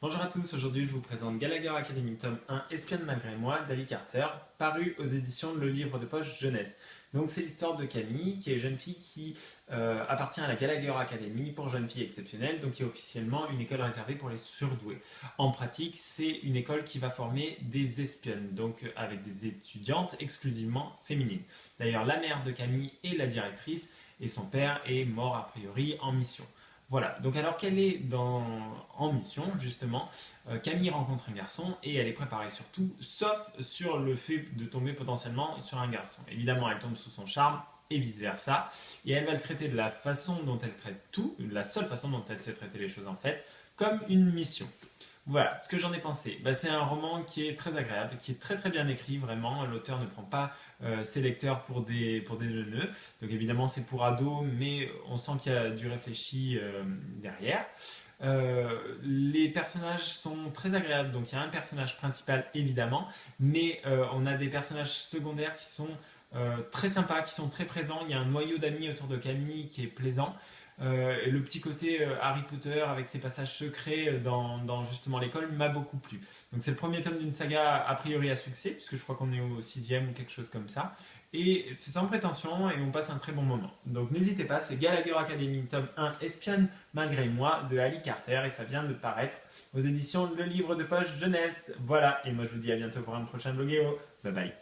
Bonjour à tous, aujourd'hui je vous présente Gallagher Academy tome 1 Espionne malgré moi d'Ali Carter, paru aux éditions Le Livre de Poche Jeunesse. Donc c'est l'histoire de Camille, qui est jeune fille qui appartient à la Gallagher Academy pour jeunes filles exceptionnelles, donc qui est officiellement une école réservée pour les surdoués. En pratique, c'est une école qui va former des espionnes, donc avec des étudiantes exclusivement féminines. D'ailleurs, la mère de Camille est la directrice et son père est mort a priori en mission. Voilà, donc alors qu'elle est en mission, justement, Camille rencontre un garçon et elle est préparée sur tout, sauf sur le fait de tomber potentiellement sur un garçon. Évidemment, elle tombe sous son charme et vice-versa, et elle va le traiter de la façon dont elle traite tout, la seule façon dont elle sait traiter les choses en fait, comme une mission. Voilà, ce que j'en ai pensé. C'est un roman qui est très agréable, qui est très très bien écrit, vraiment. L'auteur ne prend pas ses lecteurs pour des neuneux. Donc évidemment c'est pour ados, mais on sent qu'il y a du réfléchi derrière. Les personnages sont très agréables, donc il y a un personnage principal évidemment, mais on a des personnages secondaires qui sont très sympas, qui sont très présents. Il y a un noyau d'amis autour de Camille qui est plaisant. Et le petit côté Harry Potter avec ses passages secrets dans justement l'école m'a beaucoup plu. Donc c'est le premier tome d'une saga a priori à succès, puisque je crois qu'on est au sixième ou quelque chose comme ça. Et c'est sans prétention et on passe un très bon moment. Donc n'hésitez pas, c'est Gallagher Academy tome 1 Espionne malgré moi de Ali Carter et ça vient de paraître aux éditions Le Livre de Poche Jeunesse. Voilà, et moi je vous dis à bientôt pour un prochain vlogéo. Bye bye.